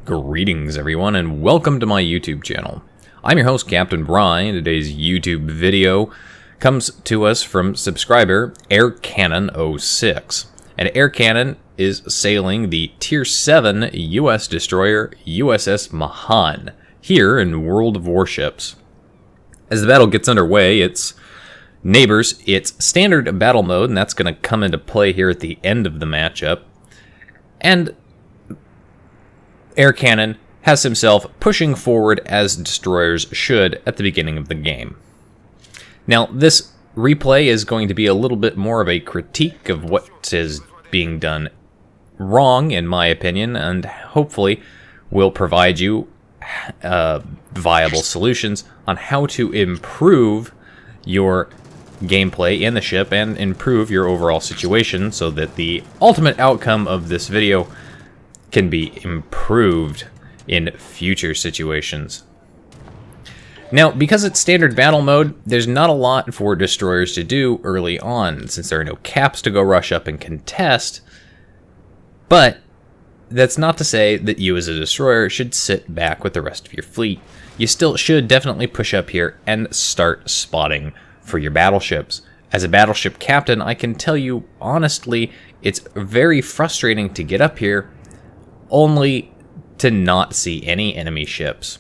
Greetings everyone and welcome to my YouTube channel. I'm your host Captain Bry, and today's YouTube video comes to us from subscriber AirCannon06. And AirCannon is sailing the Tier 7 US destroyer USS Mahan here in World of Warships. As the battle gets underway, its standard battle mode, and that's going to come into play here at the end of the matchup. And AirCannon has himself pushing forward as destroyers should at the beginning of the game. Now, this replay is going to be a little bit more of a critique of what is being done wrong, in my opinion, and hopefully will provide you viable solutions on how to improve your gameplay in the ship and improve your overall situation so that the ultimate outcome of this video can be improved in future situations. Now, because it's standard battle mode, there's not a lot for destroyers to do early on, since there are no caps to go rush up and contest. But that's not to say that you as a destroyer should sit back with the rest of your fleet. You still should definitely push up here and start spotting for your battleships. As a battleship captain, I can tell you honestly, it's very frustrating to get up here only to not see any enemy ships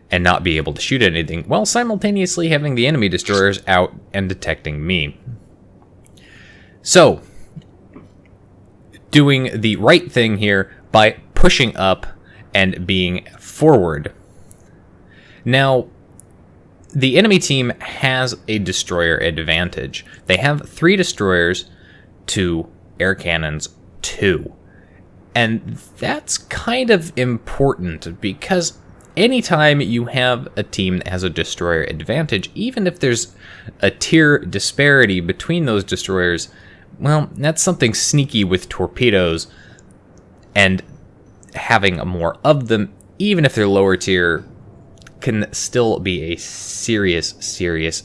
and not be able to shoot anything, while simultaneously having the enemy destroyers out and detecting me. So, doing the right thing here by pushing up and being forward. Now, the enemy team has a destroyer advantage. They have 3 destroyers to AirCannon's 2. And that's kind of important because anytime you have a team that has a destroyer advantage, even if there's a tier disparity between those destroyers, well, that's something sneaky with torpedoes, and having more of them, even if they're lower tier, can still be a serious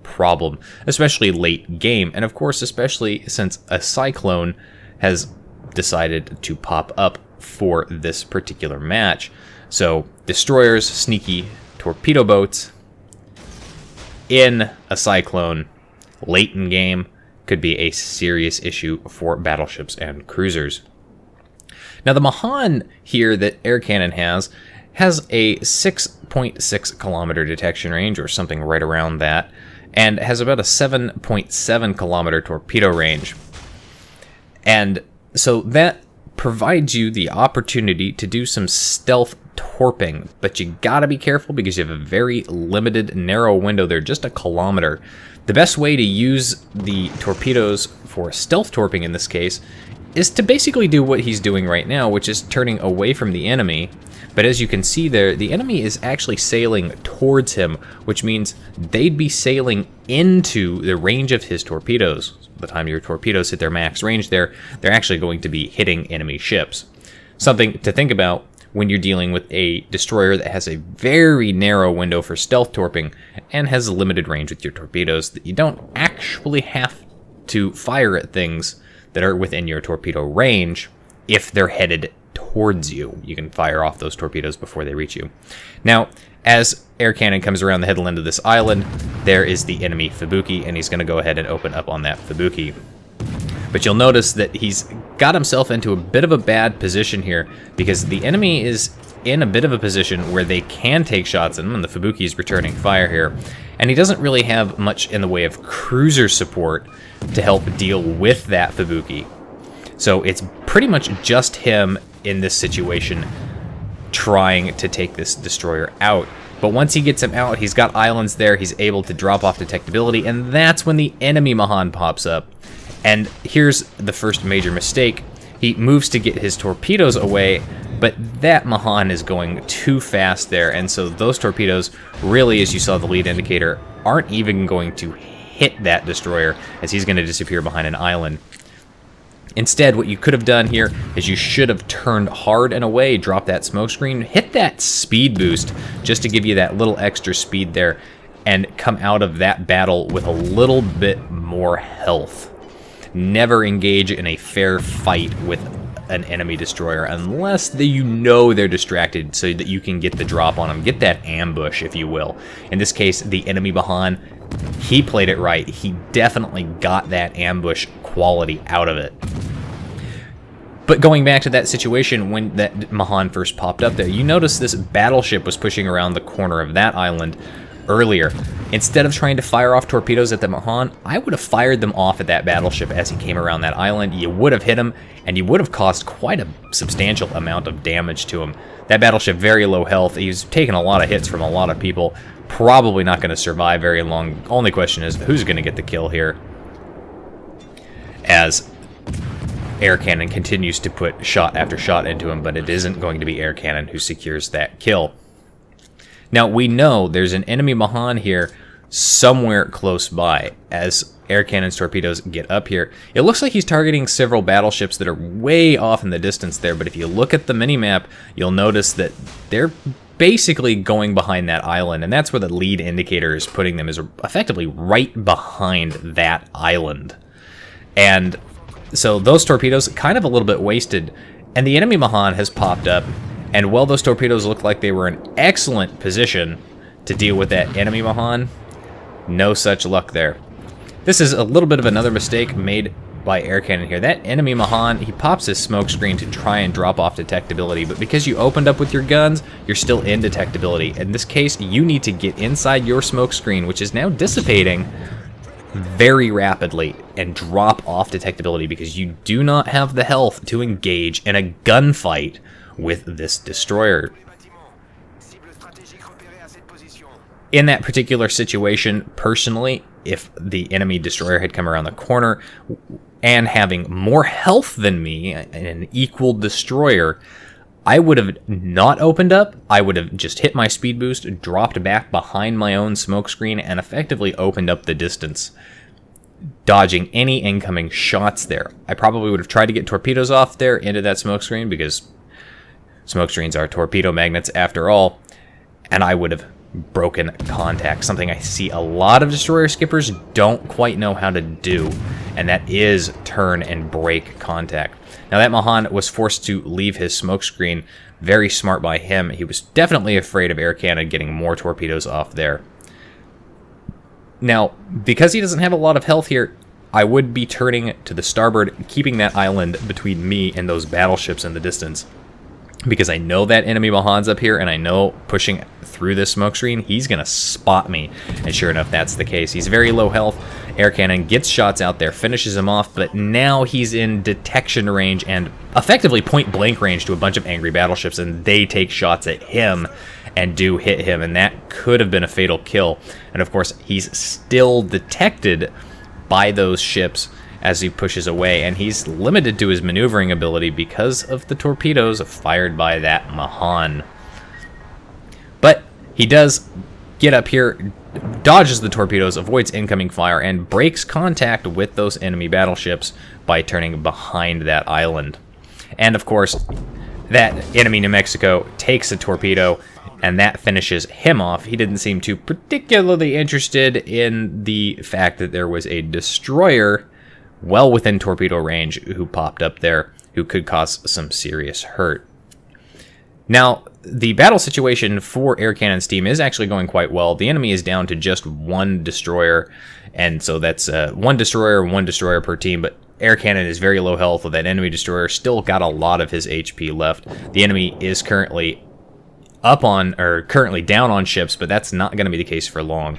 problem, especially late game. And of course, especially since a cyclone has decided to pop up for this particular match. So destroyers, sneaky torpedo boats in a cyclone late in game could be a serious issue for battleships and cruisers. Now, the Mahan here that AirCannon has a 6.6 kilometer detection range, or something right around that, and has about a 7.7 kilometer torpedo range. And so that provides you the opportunity to do some stealth torping, but you gotta be careful because you have a very limited, narrow window there, just a kilometer. The best way to use the torpedoes for stealth torping in this case is to basically do what he's doing right now, which is turning away from the enemy. But as you can see there, the enemy is actually sailing towards him, which means they'd be sailing into the range of his torpedoes. By the time your torpedoes hit their max range there, they're actually going to be hitting enemy ships. Something to think about when you're dealing with a destroyer that has a very narrow window for stealth torping and has a limited range with your torpedoes, that you don't actually have to fire at things that are within your torpedo range if they're headed towards you. You can fire off those torpedoes before they reach you. Now, as AirCannon comes around the headland of this island, there is the enemy Fubuki, and he's going to go ahead and open up on that Fubuki. But you'll notice that he's got himself into a bit of a bad position here, because the enemy is in a bit of a position where they can take shots at him, and the Fubuki is returning fire here. And he doesn't really have much in the way of cruiser support to help deal with that Fubuki. So it's pretty much just him in this situation trying to take this destroyer out. But once he gets him out, he's got islands there, he's able to drop off detectability, and that's when the enemy Mahan pops up. And here's the first major mistake. He moves to get his torpedoes away, but that Mahan is going too fast there, and so those torpedoes really, as you saw the lead indicator, aren't even going to hit that destroyer, as he's going to disappear behind an island. Instead, what you could have done here is you should have turned hard and away, drop that smoke screen, hit that speed boost just to give you that little extra speed there, and come out of that battle with a little bit more health. Never engage in a fair fight with an enemy destroyer unless you know they're distracted so that you can get the drop on them. Get that ambush, if you will. In this case, the enemy Mahan, he played it right. He definitely got that ambush quality out of it. But going back to that situation when that Mahan first popped up there, you notice this battleship was pushing around the corner of that island earlier. Instead of trying to fire off torpedoes at the Mahan, I would have fired them off at that battleship as he came around that island. You would have hit him, and you would have caused quite a substantial amount of damage to him. That battleship, very low health. He's taken a lot of hits from a lot of people. Probably not going to survive very long. Only question is, who's going to get the kill here? As air cannon continues to put shot after shot into him, but it isn't going to be air cannon who secures that kill. Now, we know there's an enemy Mahan here somewhere close by. As air cannon's torpedoes get up here, it looks like he's targeting several battleships that are way off in the distance there, but if you look at the minimap, you'll notice that they're basically going behind that island, and that's where the lead indicator is putting them, is effectively right behind that island. And so those torpedoes kind of a little bit wasted, and the enemy Mahan has popped up, and while those torpedoes look like they were in excellent position to deal with that enemy Mahan, no such luck there. This is a little bit of another mistake made by air cannon here. That enemy Mahan, he pops his smoke screen to try and drop off detectability, but because you opened up with your guns, you're still in detectability. In this case, you need to get inside your smoke screen, which is now dissipating very rapidly, and drop off detectability because you do not have the health to engage in a gunfight with this destroyer. In that particular situation, personally, if the enemy destroyer had come around the corner and having more health than me, an equal destroyer, I would have not opened up. I would have just hit my speed boost, dropped back behind my own smoke screen, and effectively opened up the distance, dodging any incoming shots there. I probably would have tried to get torpedoes off there into that smoke screen, because smoke screens are torpedo magnets after all, and I would have broken contact, something I see a lot of destroyer skippers don't quite know how to do, and that is turn and break contact. Now that Mahan was forced to leave his smoke screen. Very smart by him. He was definitely afraid of air cannon getting more torpedoes off there. Now, because he doesn't have a lot of health here, I would be turning to the starboard, keeping that island between me and those battleships in the distance, because I know that enemy Mahan's up here, and I know pushing through this smoke screen, he's going to spot me. And sure enough, that's the case. He's very low health. Air cannon gets shots out there, finishes him off, but now he's in detection range and effectively point-blank range to a bunch of angry battleships, and they take shots at him and do hit him, and that could have been a fatal kill. And of course, he's still detected by those ships as he pushes away, and he's limited to his maneuvering ability because of the torpedoes fired by that Mahan. But he does get up here, dodges the torpedoes, avoids incoming fire, and breaks contact with those enemy battleships by turning behind that island. And of course, that enemy New Mexico takes a torpedo, and that finishes him off. He didn't seem too particularly interested in the fact that there was a destroyer well within torpedo range who popped up there, who could cause some serious hurt. Now, the battle situation for air cannon's team is actually going quite well. The enemy is down to just one destroyer, and so that's one destroyer per team, but air cannon is very low health, with that enemy destroyer still got a lot of his HP left. The enemy is currently currently down on ships, but that's not going to be the case for long.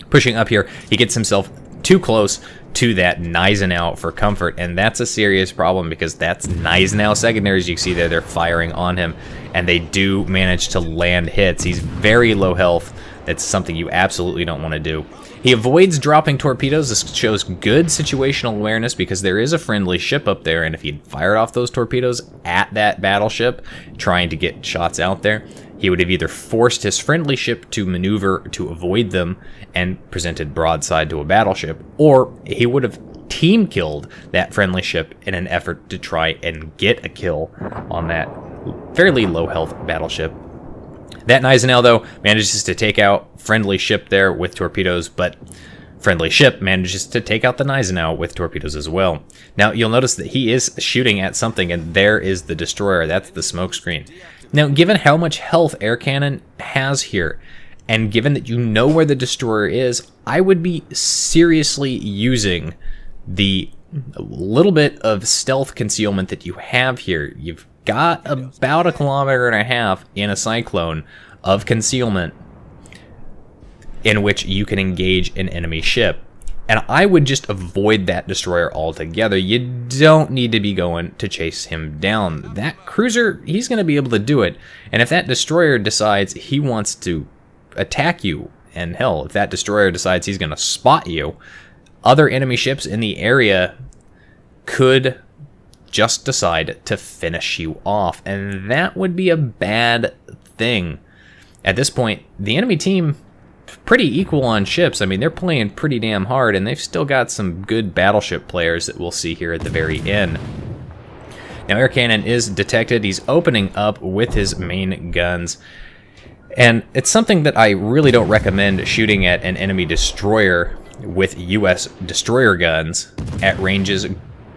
Pushing up here, he gets himself too close to that Gneisenau for comfort, and that's a serious problem because that's Gneisenau secondaries. You see there, they're firing on him, and they do manage to land hits. He's very low health. That's something you absolutely don't want to do. He avoids dropping torpedoes. This shows good situational awareness because there is a friendly ship up there, and if he'd fired off those torpedoes at that battleship trying to get shots out there, he would have either forced his friendly ship to maneuver to avoid them and presented broadside to a battleship, or he would have team killed that friendly ship in an effort to try and get a kill on that fairly low health battleship. That Gneisenau, though, manages to take out friendly ship there with torpedoes, but friendly ship manages to take out the Gneisenau with torpedoes as well. Now, you'll notice that he is shooting at something, and there is the destroyer. That's the smokescreen. Now, given how much health air cannon has here, and given that you know where the destroyer is, I would be seriously using the little bit of stealth concealment that you have here. You've got about 1.5 kilometers in a cyclone of concealment in which you can engage an enemy ship. And I would just avoid that destroyer altogether. You don't need to be going to chase him down. That cruiser, he's going to be able to do it. And if that destroyer decides he wants to attack you, and hell, if that destroyer decides he's going to spot you, other enemy ships in the area could just decide to finish you off. And that would be a bad thing. At this point, the enemy team, pretty equal on ships. I mean, they're playing pretty damn hard, and they've still got some good battleship players that we'll see here at the very end. Now, air cannon is detected. He's opening up with his main guns. And it's something that I really don't recommend shooting at an enemy destroyer with US destroyer guns at ranges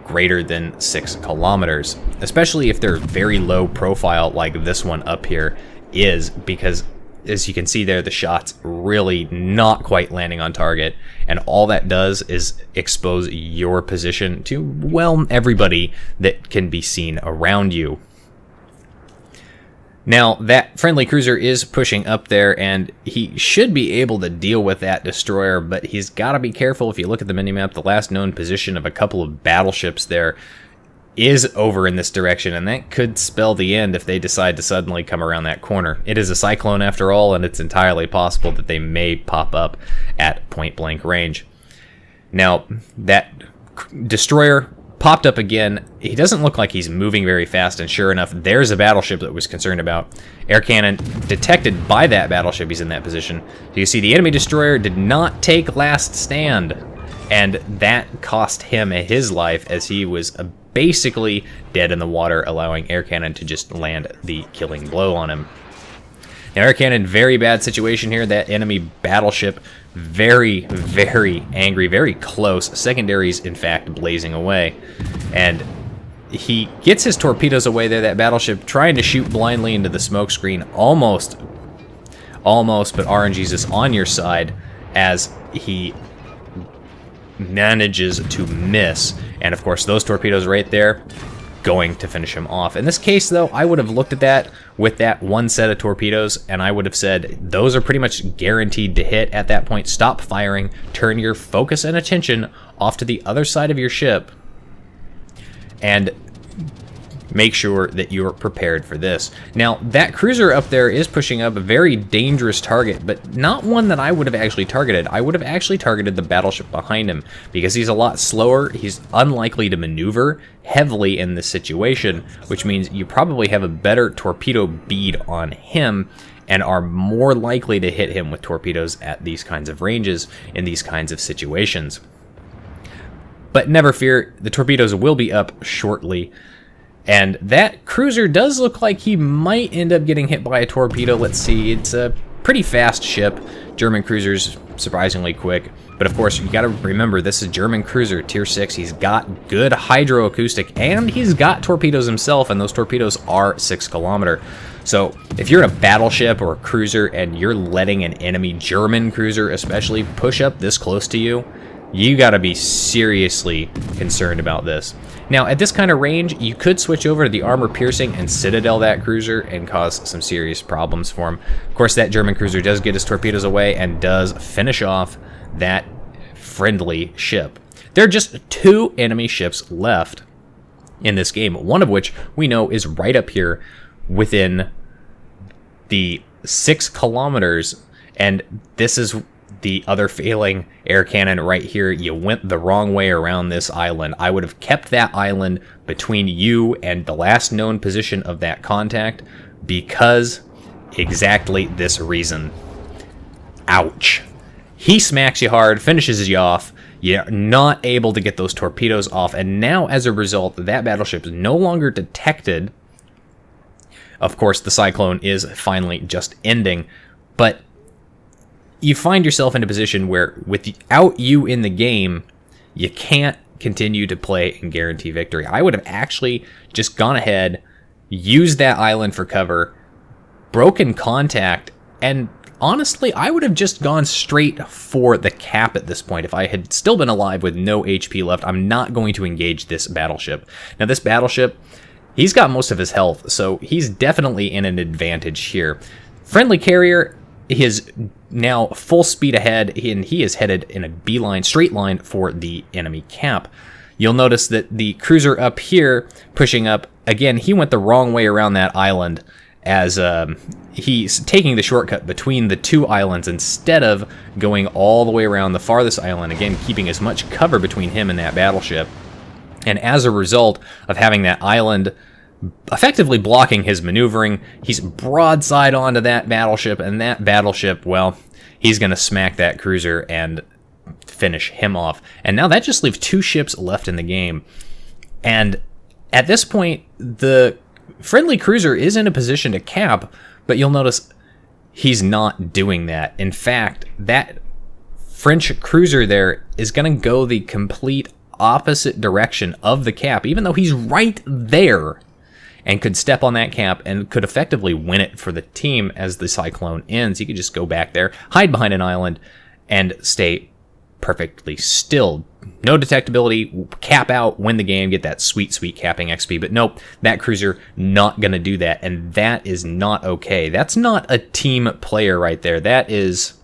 greater than 6 kilometers, especially if they're very low profile like this one up here is, because as you can see there, the shot's really not quite landing on target, and all that does is expose your position to, well, everybody that can be seen around you. Now, that friendly cruiser is pushing up there, and he should be able to deal with that destroyer, but he's got to be careful. If you look at the minimap, the last known position of a couple of battleships there is over in this direction, and that could spell the end if they decide to suddenly come around that corner. It is a cyclone after all, and it's entirely possible that they may pop up at point-blank range. Now, that destroyer popped up again. He doesn't look like he's moving very fast, and sure enough, there's a battleship that was concerned about. Air cannon detected by that battleship. He's in that position. So you see the enemy destroyer did not take last stand, and that cost him his life as he was basically dead in the water, allowing air cannon to just land the killing blow on him. Now, air cannon, very bad situation here. That enemy battleship, very, very angry, very close. Secondaries, in fact, blazing away. And he gets his torpedoes away there, that battleship, trying to shoot blindly into the smoke screen. Almost, but RNG's is on your side as he manages to miss. And of course, those torpedoes right there going to finish him off. In this case, though, I would have looked at that with that one set of torpedoes, and I would have said, those are pretty much guaranteed to hit at that point. Stop firing, turn your focus and attention off to the other side of your ship, and make sure that you're prepared for this. Now, that cruiser up there is pushing up a very dangerous target, but not one that I would have actually targeted. I would have actually targeted the battleship behind him, because he's a lot slower. He's unlikely to maneuver heavily in this situation, which means you probably have a better torpedo bead on him and are more likely to hit him with torpedoes at these kinds of ranges in these kinds of situations. But never fear, the torpedoes will be up shortly. And that cruiser does look like he might end up getting hit by a torpedo. Let's see, it's a pretty fast ship. German cruisers, surprisingly quick. But of course, you gotta remember, this is German cruiser, tier 6. He's got good hydroacoustic, and he's got torpedoes himself, and those torpedoes are 6 kilometer. So if you're in a battleship or a cruiser and you're letting an enemy German cruiser especially push up this close to you, you gotta be seriously concerned about this. Now, at this kind of range, you could switch over to the armor-piercing and citadel that cruiser and cause some serious problems for him. Of course, that German cruiser does get his torpedoes away and does finish off that friendly ship. There are just 2 enemy ships left in this game, one of which we know is right up here within the 6 kilometers, and this is the other failing air cannon right here. You went the wrong way around this island. I would have kept that island between you and the last known position of that contact because exactly this reason. Ouch. He smacks you hard, finishes you off. You're not able to get those torpedoes off, and now as a result, that battleship is no longer detected. Of course, the cyclone is finally just ending, but you find yourself in a position where without you in the game, you can't continue to play and guarantee victory. I would have actually just gone ahead, used that island for cover, broken contact, and honestly, I would have just gone straight for the cap at this point. If I had still been alive with no HP left, I'm not going to engage this battleship. Now, this battleship, he's got most of his health, so he's definitely in an advantage here. Friendly carrier is now full speed ahead, and he is headed in a beeline, straight line for the enemy cap. You'll notice that the cruiser up here, pushing up, again, he went the wrong way around that island, as he's taking the shortcut between the two islands instead of going all the way around the farthest island, again, keeping as much cover between him and that battleship. And as a result of having that island effectively blocking his maneuvering, he's broadside onto that battleship, and that battleship, well, he's going to smack that cruiser and finish him off. And now that just leaves 2 ships left in the game. And at this point, the friendly cruiser is in a position to cap, but you'll notice he's not doing that. In fact, that French cruiser there is going to go the complete opposite direction of the cap, even though he's right there and could step on that cap and could effectively win it for the team as the cyclone ends. He could just go back there, hide behind an island, and stay perfectly still. No detectability, cap out, win the game, get that sweet, sweet capping XP. But nope, that cruiser not going to do that, and that is not okay. That's not a team player right there. That is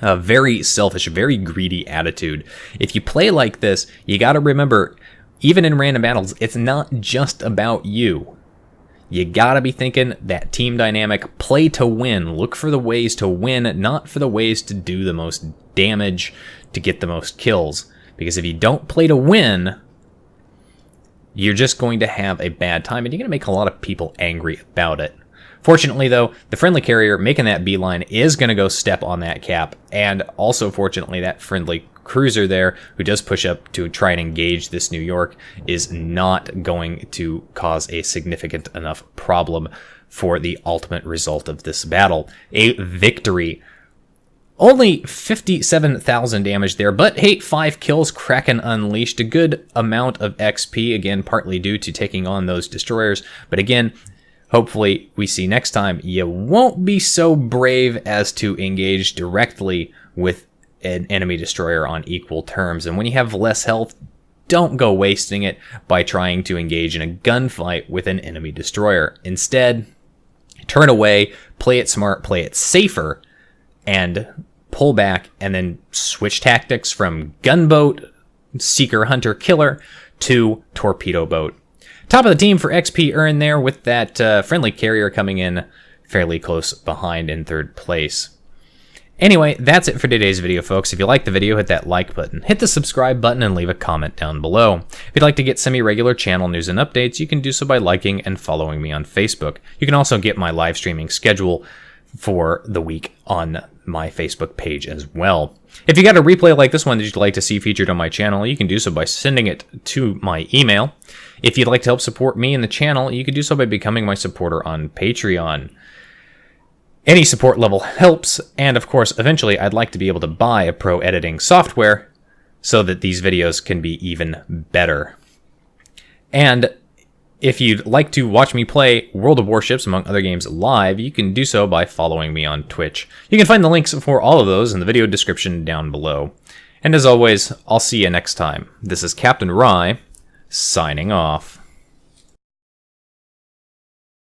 a very selfish, very greedy attitude. If you play like this, you got to remember, even in random battles, it's not just about you. You got to be thinking that team dynamic, play to win. Look for the ways to win, not for the ways to do the most damage, to get the most kills. Because if you don't play to win, you're just going to have a bad time, and you're going to make a lot of people angry about it. Fortunately, though, the friendly carrier making that beeline is going to go step on that cap, and also, fortunately, that friendly cruiser there, who does push up to try and engage this New York, is not going to cause a significant enough problem for the ultimate result of this battle. A victory. Only 57,000 damage there, but hey, 5 kills, Kraken unleashed, a good amount of XP, again, partly due to taking on those destroyers, but again, hopefully we see next time you won't be so brave as to engage directly with an enemy destroyer on equal terms. And when you have less health, don't go wasting it by trying to engage in a gunfight with an enemy destroyer. Instead, turn away, play it smart, play it safer, and pull back, and then switch tactics from gunboat, seeker, hunter, killer to torpedo boat. Top of the team for XP earned there, with that friendly carrier coming in fairly close behind in 3rd place. Anyway, that's it for today's video, folks. If you liked the video, hit that like button, hit the subscribe button, and leave a comment down below. If you'd like to get semi-regular channel news and updates, you can do so by liking and following me on Facebook. You can also get my live streaming schedule for the week on my Facebook page as well. If you got a replay like this one that you'd like to see featured on my channel, you can do so by sending it to my email. If you'd like to help support me and the channel, you can do so by becoming my supporter on Patreon. Any support level helps, and of course, eventually I'd like to be able to buy a pro editing software so that these videos can be even better. And if you'd like to watch me play World of Warships, among other games, live, you can do so by following me on Twitch. You can find the links for all of those in the video description down below. And as always, I'll see you next time. This is Captain Rye, signing off.